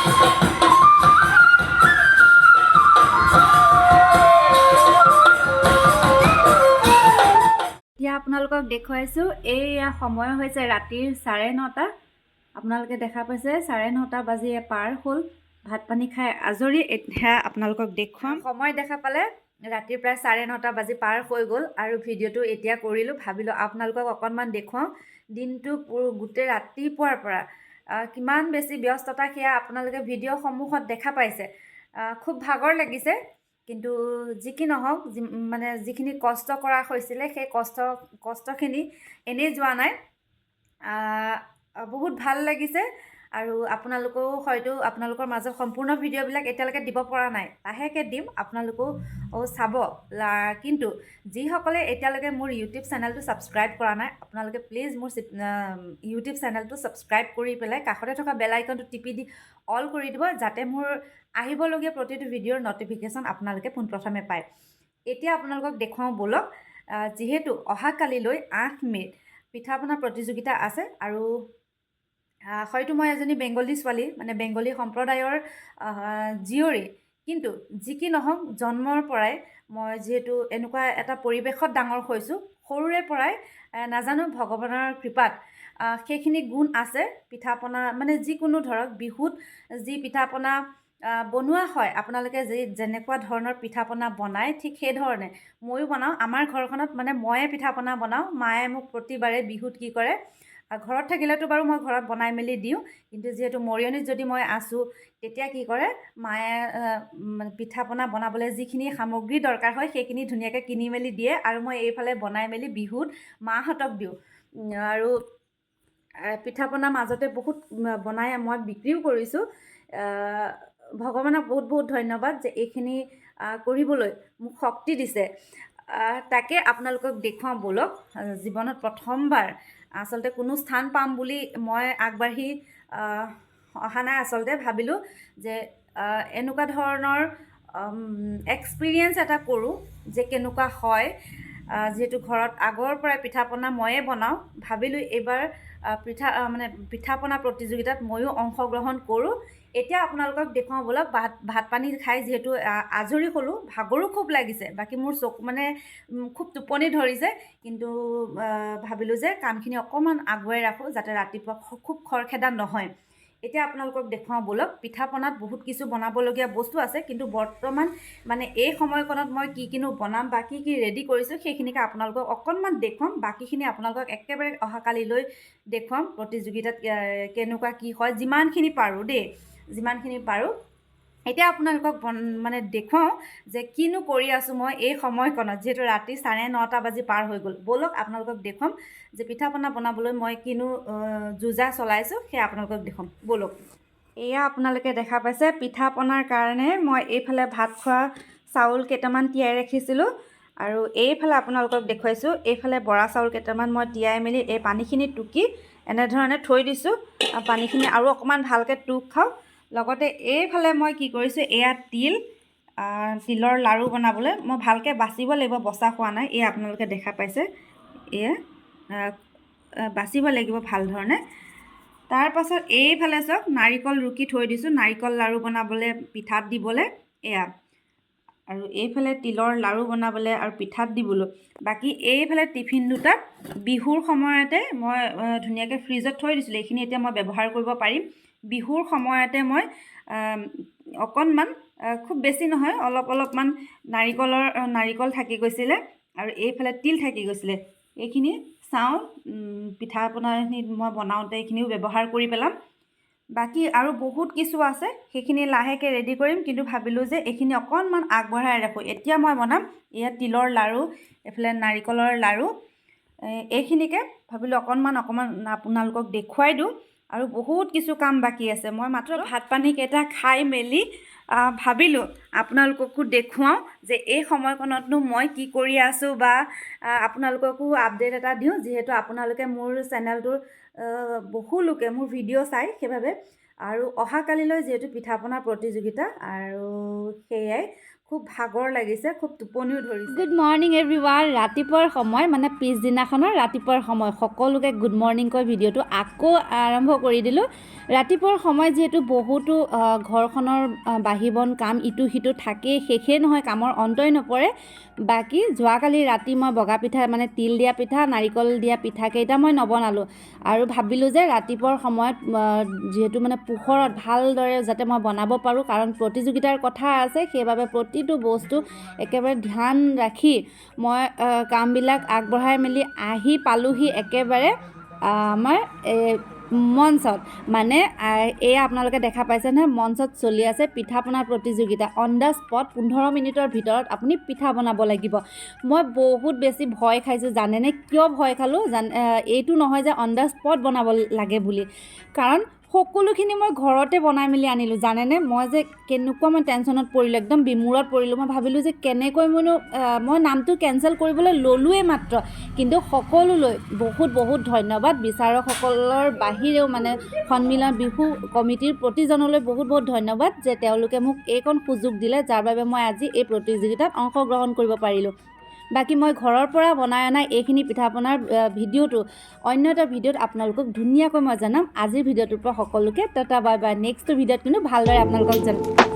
এতিয়া আপোনালোকক দেখুৱাইছোঁ এইয়া সময় হৈছে ৰাতিৰ 9:30। আপোনালোকে দেখা পাইছে 9:30 বাজি পাৰ হ'ল। ভাত পানী খাই আজৰি এতিয়া আপোনালোকক দেখুৱাম। সময় দেখা পালে ৰাতিৰ প্ৰায় 9:30 বাজি পাৰ হৈ গ'ল আৰু ভিডিঅ'টো এতিয়া কৰিলোঁ। ভাবিলোঁ আপোনালোকক অকণমান দেখুৱাওঁ দিনটো গোটেই ৰাতিপুৱাৰ পৰা কিমান বেছি ব্যস্ততা সেয়া আপোনালোকে ভিডিঅ' সন্মুখত দেখা পাইছে। খুব ভাগৰ লাগিছে, কিন্তু যি কি নহওক মানে যিখিনি কষ্ট কৰা হৈছিলে সেই কষ্টখিনি এনেই যোৱা নাই। বহুত ভাল লাগিছে আৰু আপোনালোকেও হয়তো আপোনালোকৰ মাজত সম্পূৰ্ণ ভিডিঅ'বিলাক এতিয়ালৈকে দিব পৰা নাই, লাহেকৈ দিম, আপোনালোকেও চাব। কিন্তু যিসকলে এতিয়ালৈকে মোৰ ইউটিউব চেনেলটো ছাবস্ক্ৰাইব কৰা নাই, আপোনালোকে প্লিজ মোৰ ইউটিউব চেনেলটো ছাবস্ক্ৰাইব কৰি পেলাই কাষতে থকা বেল আইকনটো টিপি দি অল কৰি দিব, যাতে মোৰ আহিবলগীয়া প্ৰতিটো ভিডিঅ'ৰ ন'টিফিকেশ্যন আপোনালোকে পোনপ্ৰথমে পায়। এতিয়া আপোনালোকক দেখুৱাওঁ ব'লক। যিহেতু অহাকালিলৈ 8 মে'ত পিঠা পনা প্ৰতিযোগিতা আছে আৰু হয়তো মই এজনী বেংগলী ছোৱালী, মানে বেংগলী সম্প্ৰদায়ৰ জীয়ৰী, কিন্তু যি কি নহওক জন্মৰ পৰাই মই যিহেতু এনেকুৱা এটা পৰিৱেশত ডাঙৰ হৈছোঁ, সৰুৰে পৰাই নাজানো ভগৱানৰ কৃপাত সেইখিনি গুণ আছে। পিঠা পনা মানে যিকোনো ধৰক বিহুত যি পিঠা পনা বনোৱা হয়, আপোনালোকে যেনেকুৱা ধৰণৰ পিঠা পনা বনায় ঠিক সেই ধৰণে ময়ো বনাওঁ। আমাৰ ঘৰখনত মানে ময়ে পিঠা পনা বনাওঁ। মায়ে মোক প্ৰতিবাৰে বিহুত কি কৰে, ঘৰত থাকিলেতো বাৰু মই ঘৰত বনাই মেলি দিওঁ, কিন্তু যিহেতু মৰিয়নিত যদি মই আছোঁ তেতিয়া কি কৰে, মায়ে পিঠা পনা বনাবলৈ যিখিনি সামগ্ৰী দৰকাৰ হয় সেইখিনি ধুনীয়াকৈ কিনি মেলি দিয়ে আৰু মই এইফালে বনাই মেলি বিহুত মাহঁতক দিওঁ। আৰু পিঠা পনা মাজতে বহুত বনাই মই বিক্ৰীও কৰিছোঁ। ভগৱানক বহুত বহুত ধন্যবাদ যে এইখিনি কৰিবলৈ মোক শক্তি দিছে। তাকে আপোনালোকক দেখুৱাওঁ ব'লক। জীৱনত প্ৰথমবাৰ আচলতে কোনো স্থান পাম বুলি মই আগবাঢ়ি অহা নাই। আচলতে ভাবিলোঁ যে এনেকুৱা ধৰণৰ এক্সপিৰিয়েঞ্চ এটা কৰোঁ যে কেনেকুৱা হয়। যিহেতু ঘৰত আগৰ পৰাই পিঠা পনা ময়ে বনাওঁ, ভাবিলোঁ এইবাৰ পিঠা পনা প্ৰতিযোগিতাত ময়ো অংশগ্ৰহণ কৰোঁ। এতিয়া আপোনালোকক দেখুৱাওঁ ব'লক। ভাত পানী খাই যিহেতু আজৰি হ'লোঁ, ভাগৰো খুব লাগিছে, বাকী মোৰ চকু মানে খুব টোপনি ধৰিছে, কিন্তু ভাবিলোঁ যে কামখিনি অকণমান আগুৱাই ৰাখোঁ যাতে ৰাতিপুৱা খুব খৰখেদা নহয়। এতিয়া আপোনালোকক দেখুৱাওঁ ব'লক। পিঠা পনাত বহুত কিছু বনাবলগীয়া বস্তু আছে, কিন্তু বৰ্তমান মানে এই সময়কণত মই কি কিনো বনাম বা কি কি ৰেডি কৰিছোঁ সেইখিনিকে আপোনালোকক অকণমান দেখুৱাম। বাকীখিনি আপোনালোকক একেবাৰে অহাকালিলৈ দেখুৱাম প্ৰতিযোগিতাত কেনেকুৱা কি হয়, যিমানখিনি পাৰোঁ দেই, যিমানখিনি পাৰোঁ। এতিয়া আপোনালোকক মানে দেখুৱাওঁ যে কিনো কৰি আছোঁ মই এই সময়কণত, যিহেতু ৰাতি 9:30 বাজি পাৰ হৈ গ'ল। ব'লক আপোনালোকক দেখুৱাম যে পিঠা পনা বনাবলৈ মই কিনো যোজা চলাইছোঁ, সেয়া আপোনালোকক দেখুৱাম ব'লক। এয়া আপোনালোকে দেখা পাইছে পিঠা পনাৰ কাৰণে মই এইফালে ভাত খোৱা চাউল কেইটামান তিয়াই ৰাখিছিলোঁ আৰু এইফালে আপোনালোকক দেখুৱাইছোঁ এইফালে বৰা চাউল কেইটামান মই তিয়াই মেলি এই পানীখিনি টুকি এনেধৰণে থৈ দিছোঁ। পানীখিনি আৰু অকণমান ভালকৈ টুক খাওঁ। লগতে এইফালে মই কি কৰিছোঁ, এয়া তিলৰ লাড়ু বনাবলৈ মই ভালকৈ বাচিব লাগিব, বচা হোৱা নাই। এয়া আপোনালোকে দেখা পাইছে, এয়া বাচিব লাগিব ভাল ধৰণে। তাৰ পাছত এইফালে চাওক নাৰিকল ৰুকি থৈ দিছোঁ, নাৰিকল লাড়ু বনাবলৈ পিঠাত দিবলৈ এয়া, আৰু এইফালে তিলৰ লাড়ু বনাবলৈ আৰু পিঠাত দিবলৈ। বাকী এইফালে টিফিন দুটাত বিহুৰ সময়তে মই ধুনীয়াকৈ ফ্ৰিজত থৈ দিছিলোঁ, এইখিনি এতিয়া মই ব্যৱহাৰ কৰিব পাৰিম। বিহুৰ সময়তে মই অকণমান, খুব বেছি নহয়, অলপমান নাৰিকল থাকি গৈছিলে আৰু এইফালে তিল থাকি গৈছিলে। এইখিনি চাওঁ পিঠা পনাখিনি মই বনাওঁতে এইখিনিও ব্যৱহাৰ কৰি পেলাম। বাকী আৰু বহুত কিছু আছে, সেইখিনি লাহেকৈ ৰেডি কৰিম, কিন্তু ভাবিলোঁ যে এইখিনি অকণমান আগবঢ়াই ৰাখোঁ। এতিয়া মই বনাম এয়া তিলৰ লাড়ু, এইফালে নাৰিকলৰ লাড়ু। এইখিনিকে ভাবিলোঁ অকণমান আপোনালোকক দেখুৱাই দিওঁ, আৰু বহুত কিছু কাম বাকী আছে। মই মাত্ৰ ভাত পানীকেইটা খাই মেলি ভাবিলোঁ আপোনালোককো দেখুৱাওঁ যে এই সময়কণতনো মই কি কৰি আছোঁ, বা আপোনালোককো আপডেট এটা দিওঁ, যিহেতু আপোনালোকে মোৰ চেনেলটোৰ বহু লোকে মোৰ ভিডিঅ' চাই সেইবাবে। আৰু অহাকালিলৈ যিহেতু পিঠা পনা প্ৰতিযোগিতা, আৰু সেয়াই খুব ভাগৰ লাগিছে, খুব টোপনিও ধৰিছে। Good morning everyone. ৰাতিপুৱাৰ সময় মানে পিছদিনাখনৰ ৰাতিপুৱাৰ সময় সকলোকে গুড মৰ্ণিং কৈ ভিডিঅ'টো আকৌ আৰম্ভ কৰি দিলোঁ। ৰাতিপুৱাৰ সময় যিহেতু বহুতো ঘৰখনৰ বাঢ়ি বন কাম ইটো সিটো থাকেই, শেষেই নহয়, কামৰ অন্তই নপৰে। বাকী যোৱাকালি ৰাতি মই বগা পিঠা মানে তিল দিয়া পিঠা, নাৰিকল দিয়া পিঠাকেইটা মই নবনালোঁ আৰু ভাবিলোঁ যে ৰাতিপুৱাৰ সময়ত যিহেতু মানে পোহৰত ভালদৰে যাতে মই বনাব পাৰোঁ, কাৰণ প্ৰতিযোগিতাৰ কথা আছে, সেইবাবে প্ৰতিটো বস্তু একেবাৰে ধ্যান ৰাখি মই কামবিলাক আগবঢ়াই মেলি আহি পালোহি একেবাৰে আমাৰ মঞ্চত। মানে এয়া আপোনালোকে দেখা পাইছে নহয়, মঞ্চত চলি আছে পিঠা পনাৰ প্ৰতিযোগিতা। অন দ্য স্পট 15 মিনিটৰ ভিতৰত আপুনি পিঠা বনাব লাগিব। মই বহুত বেছি ভয় খাইছোঁ, জানেনে কিয় ভয় খালোঁ? এইটো নহয় যে অন দ্য স্পট বনাব লাগে বুলি, কাৰণ সকলোখিনি মই ঘৰতে বনাই মেলি আনিলোঁ, জানেনে? মই যে কেনেকুৱা মই টেনশ্যনত পৰিলোঁ, একদম বিমূৰত পৰিলোঁ। মই ভাবিলোঁ যে কেনেকৈ মই নামটো কেঞ্চেল কৰিবলৈ ল'লোৱেই মাত্ৰ, কিন্তু সকলোলৈ বহুত বহুত ধন্যবাদ। বিচাৰকসকলৰ বাহিৰেও মানে সন্মিলন বিহু কমিটিৰ প্ৰতিজনলৈ বহুত বহুত ধন্যবাদ যে তেওঁলোকে মোক এইকণ সুযোগ দিলে, যাৰ বাবে মই আজি এই প্ৰতিযোগিতাত অংশগ্ৰহণ কৰিব পাৰিলোঁ। বাকী মই ঘৰৰ পৰা বনাই অনা এইখিনি পিঠা পনাৰ ভিডিঅ'টো অন্য এটা ভিডিঅ'ত আপোনালোকক ধুনীয়াকৈ মই জনাম। আজিৰ ভিডিঅ'টোৰ পৰা সকলোকে টাটা বাই বাই। নেক্সট ভিডিঅ'ত কিন্তু ভালদৰে আপোনালোকক জনাম।